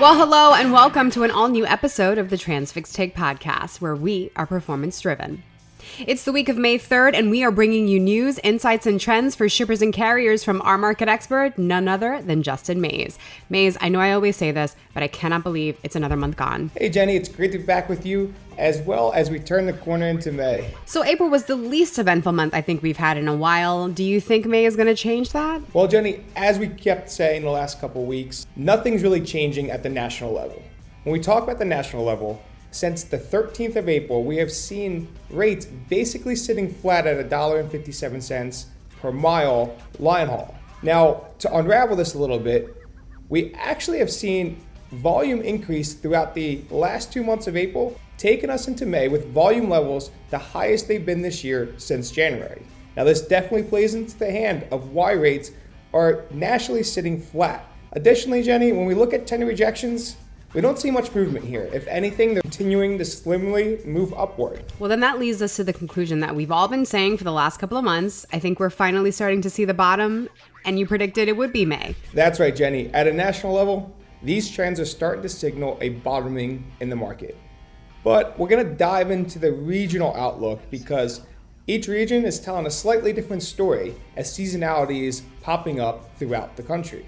Well, hello and welcome to an all-new episode of the Transfix Take podcast, where we are performance-driven. It's the week of May 3rd, and we are bringing you news, insights, and trends for shippers and carriers from our market expert, none other than Justin Mays. Mays, I know I always say this, but I cannot believe it's another month gone. Hey, Jenny, it's great to be back with you, as well as we turn the corner into May. So April was the least eventful month I think we've had in a while. Do you think May is going to change that? Well, Jenny, as we kept saying the last couple of weeks, nothing's really changing at the national level. When we talk about the national level, since the 13th of April, we have seen rates basically sitting flat at $1.57 per mile line haul. Now, to unravel this a little bit, we actually have seen volume increase throughout the last 2 months of April, taking us into May with volume levels the highest they've been this year since January. Now, this definitely plays into the hand of why rates are nationally sitting flat. Additionally, Jenny, when we look at tender rejections, we don't see much movement here. If anything, they're continuing to slimly move upward. Well, then that leads us to the conclusion that we've all been saying for the last couple of months. I think we're finally starting to see the bottom, and you predicted it would be May. That's right, Jenny. At a national level, these trends are starting to signal a bottoming in the market. But we're going to dive into the regional outlook because each region is telling a slightly different story as seasonality is popping up throughout the country.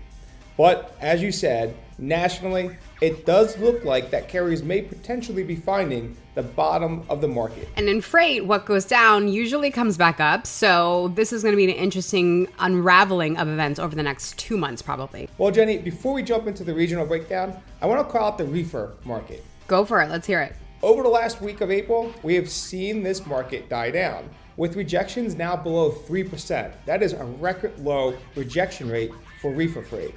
But as you said, nationally, it does look like that carriers may potentially be finding the bottom of the market. And in freight, what goes down usually comes back up. So this is going to be an interesting unraveling of events over the next 2 months, probably. Well, Jenny, before we jump into the regional breakdown, I want to call out the reefer market. Go for it. Let's hear it. Over the last week of April, we have seen this market die down, with rejections now below 3%. That is a record low rejection rate for reefer freight.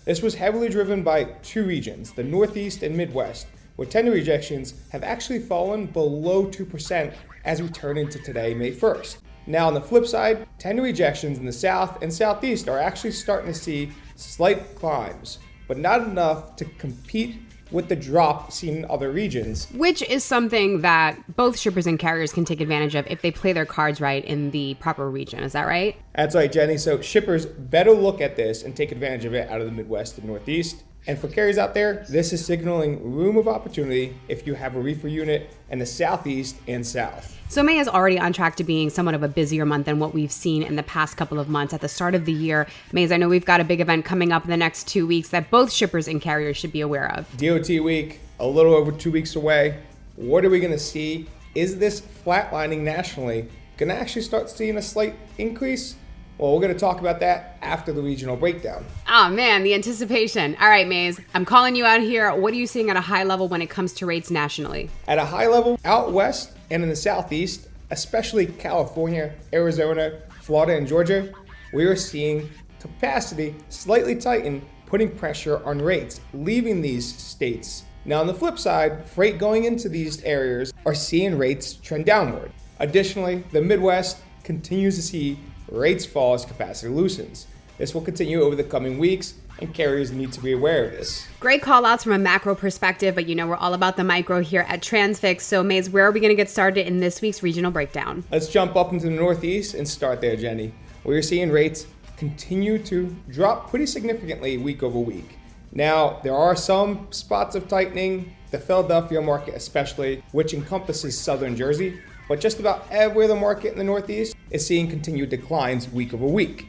This was heavily driven by two regions, the Northeast and Midwest, where tender rejections have actually fallen below 2% as we turn into today, May 1st. Now, on the flip side, tender rejections in the South and Southeast are actually starting to see slight climbs, but not enough to compete with the drop seen in other regions. Which is something that both shippers and carriers can take advantage of if they play their cards right in the proper region. Is that right? That's right, Jenny. So shippers better look at this and take advantage of it out of the Midwest and Northeast. And for carriers out there, this is signaling room of opportunity if you have a reefer unit in the Southeast and South. So May is already on track to being somewhat of a busier month than what we've seen in the past couple of months. At the start of the year, Mays, I know we've got a big event coming up in the next 2 weeks that both shippers and carriers should be aware of. DOT week, a little over 2 weeks away. What are we going to see? Is this flatlining nationally going to actually start seeing a slight increase? Well, we're going to talk about that after the regional breakdown. Oh man, the anticipation. All right, Mays, I'm calling you out here. What are you seeing at a high level when it comes to rates nationally? At a high level, out west and in the Southeast, especially California, Arizona, Florida, and Georgia, we are seeing capacity slightly tighten, putting pressure on rates, leaving these states. Now, on the flip side, freight going into these areas are seeing rates trend downward. Additionally, the Midwest continues to see rates fall as capacity loosens. This will continue over the coming weeks, and carriers need to be aware of this. Great call outs from a macro perspective, but you know we're all about the micro here at Transfix. So Mays, where are we going to get started in this week's regional breakdown? Let's jump up into the Northeast and start there, Jenny. We're seeing rates continue to drop pretty significantly week over week. Now, there are some spots of tightening, the Philadelphia market especially, which encompasses southern Jersey, but just about every other market in the Northeast is seeing continued declines week over week.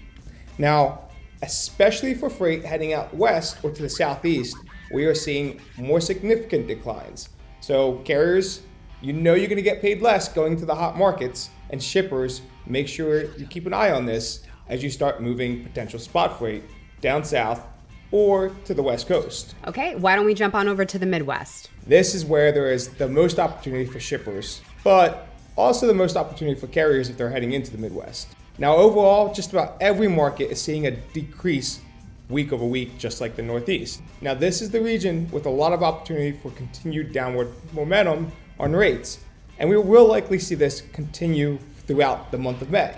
Now, especially for freight heading out west or to the Southeast, we are seeing more significant declines. So carriers, you know you're going to get paid less going to the hot markets, and shippers, make sure you keep an eye on this as you start moving potential spot freight down south or to the West Coast. Okay, why don't we jump on over to the Midwest? This is where there is the most opportunity for shippers, but also the most opportunity for carriers if they're heading into the Midwest. Now, overall, just about every market is seeing a decrease week over week, just like the Northeast. Now, this is the region with a lot of opportunity for continued downward momentum on rates, and we will likely see this continue throughout the month of May.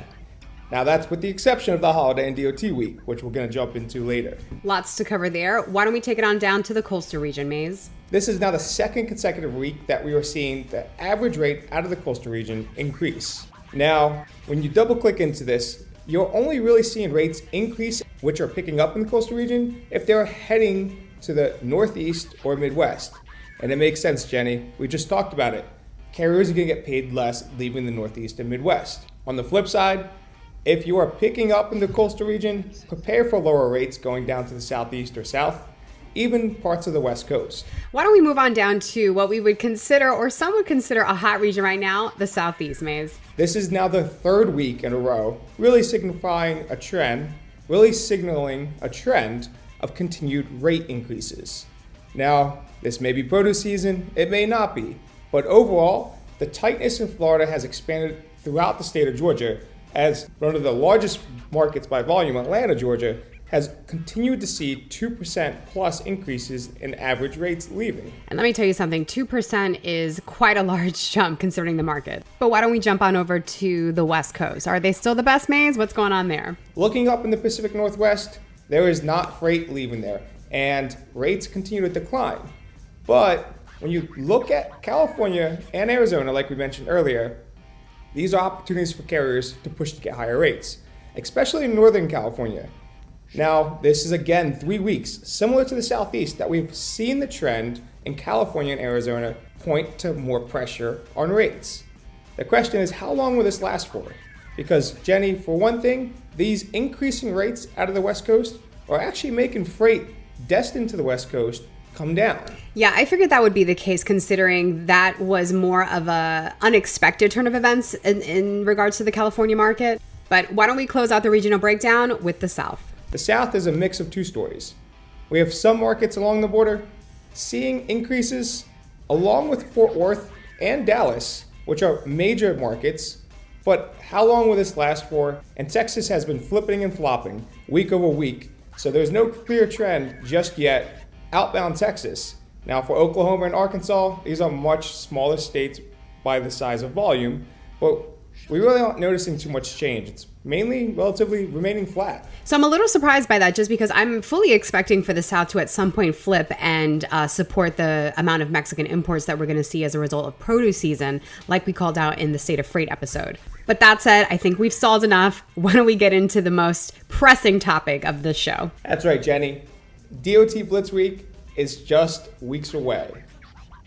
Now, that's with the exception of the holiday and DOT week, which we're going to jump into later. Lots to cover there. Why don't we take it on down to the coastal region, Mays? This is now the second consecutive week that we are seeing the average rate out of the coastal region increase. Now, when you double click into this, you're only really seeing rates increase, which are picking up in the coastal region, if they're heading to the Northeast or Midwest. And it makes sense, Jenny. We just talked about it. Carriers are going to get paid less leaving the Northeast and Midwest. On the flip side, if you are picking up in the coastal region, prepare for lower rates going down to the Southeast or South, even parts of the West Coast. Why don't we move on down to what we would consider, or some would consider, a hot region right now, the Southeast, Maze. This is now the third week in a row, really signaling a trend of continued rate increases. Now, this may be produce season, it may not be, but overall, the tightness in Florida has expanded throughout the state of Georgia, as one of the largest markets by volume, Atlanta, Georgia, has continued to see 2% plus increases in average rates leaving. And let me tell you something, 2% is quite a large jump considering the market. But why don't we jump on over to the West Coast? Are they still the best, Maze? What's going on there? Looking up in the Pacific Northwest, there is not freight leaving there, and rates continue to decline. But when you look at California and Arizona, like we mentioned earlier, these are opportunities for carriers to push to get higher rates, especially in Northern California. Now, this is again 3 weeks, similar to the Southeast, that we've seen the trend in California and Arizona point to more pressure on rates. The question is, how long will this last for? Because, Jenny, for one thing, these increasing rates out of the West Coast are actually making freight destined to the West Coast come down. Yeah, I figured that would be the case considering that was more of a unexpected turn of events in regards to the California market. But why don't we close out the regional breakdown with the South? The South is a mix of two stories. We have some markets along the border seeing increases, along with Fort Worth and Dallas, which are major markets. But how long will this last for? And Texas has been flipping and flopping week over week, so there's no clear trend just yet outbound Texas. Now for Oklahoma and Arkansas, these are much smaller states by the size of volume, but we really aren't noticing too much change. It's mainly relatively remaining flat. So I'm a little surprised by that, just because I'm fully expecting for the South to at some point flip and support the amount of Mexican imports that we're going to see as a result of produce season, like we called out in the State of Freight episode. But that said, I think we've stalled enough. Why don't we get into the most pressing topic of the show? That's right, Jenny. DOT Blitz Week is just weeks away.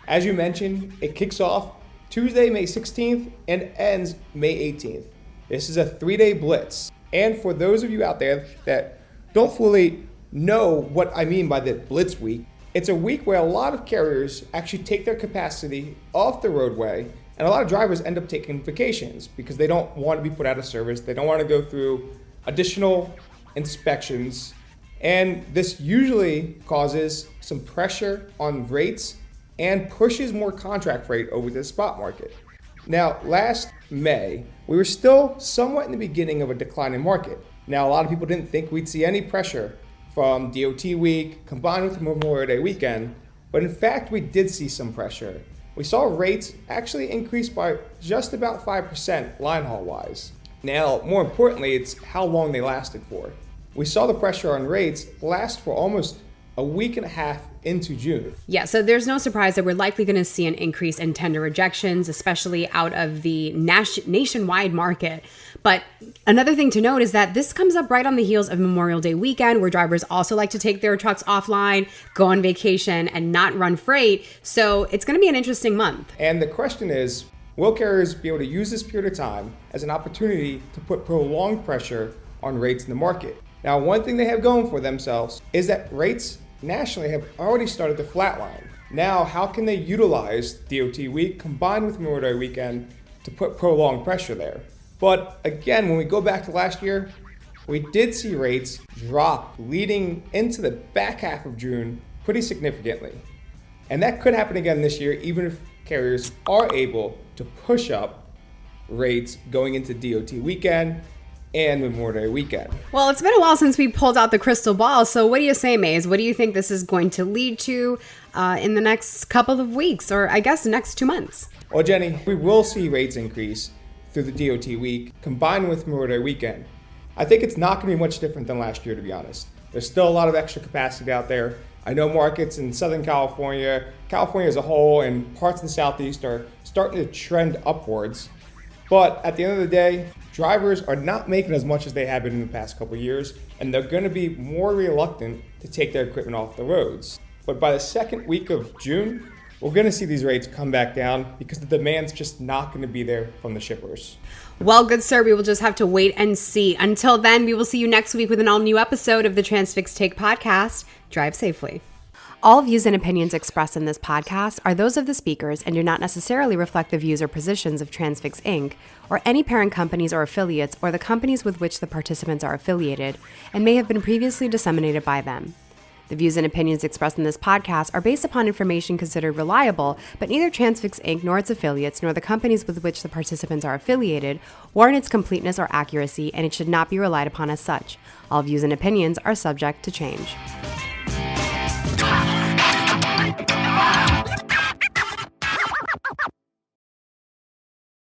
As you mentioned, it kicks off Tuesday, May 16th and ends May 18th. This is a 3-day blitz. And for those of you out there that don't fully know what I mean by the Blitz Week, it's a week where a lot of carriers actually take their capacity off the roadway, and a lot of drivers end up taking vacations because they don't want to be put out of service. They don't want to go through additional inspections. And this usually causes some pressure on rates and pushes more contract freight over to the spot market. Now, last May, we were still somewhat in the beginning of a declining market. Now, a lot of people didn't think we'd see any pressure from DOT week combined with the Memorial Day weekend, but in fact, we did see some pressure. We saw rates actually increase by just about 5% line haul wise. Now, more importantly, it's how long they lasted for. We saw the pressure on rates last for almost a week and a half into June. Yeah, so there's no surprise that we're likely going to see an increase in tender rejections, especially out of the nationwide market. But another thing to note is that this comes up right on the heels of Memorial Day weekend, where drivers also like to take their trucks offline, go on vacation, and not run freight. So it's going to be an interesting month. And the question is, will carriers be able to use this period of time as an opportunity to put prolonged pressure on rates in the market? Now, one thing they have going for themselves is that rates nationally have already started to flatline. Now, how can they utilize DOT week combined with Memorial Day weekend to put prolonged pressure there? But again, when we go back to last year, we did see rates drop leading into the back half of June pretty significantly. And that could happen again this year, even if carriers are able to push up rates going into DOT weekend and Memorial Day weekend. Well, it's been a while since we pulled out the crystal ball. So what do you say, Maze? What do you think this is going to lead to in the next couple of weeks, or I guess the next 2 months? Well, Jenny, we will see rates increase through the DOT week combined with Memorial Day weekend. I think it's not going to be much different than last year, to be honest. There's still a lot of extra capacity out there. I know markets in Southern California, California as a whole, and parts of the Southeast are starting to trend upwards. But at the end of the day, drivers are not making as much as they have been in the past couple of years, and they're going to be more reluctant to take their equipment off the roads. But by the second week of June, we're going to see these rates come back down because the demand's just not going to be there from the shippers. Well, good sir, we will just have to wait and see. Until then, we will see you next week with an all-new episode of the Transfix Take podcast. Drive safely. All views and opinions expressed in this podcast are those of the speakers and do not necessarily reflect the views or positions of Transfix Inc. or any parent companies or affiliates or the companies with which the participants are affiliated and may have been previously disseminated by them. The views and opinions expressed in this podcast are based upon information considered reliable, but neither Transfix Inc. nor its affiliates nor the companies with which the participants are affiliated warrant its completeness or accuracy, and it should not be relied upon as such. All views and opinions are subject to change.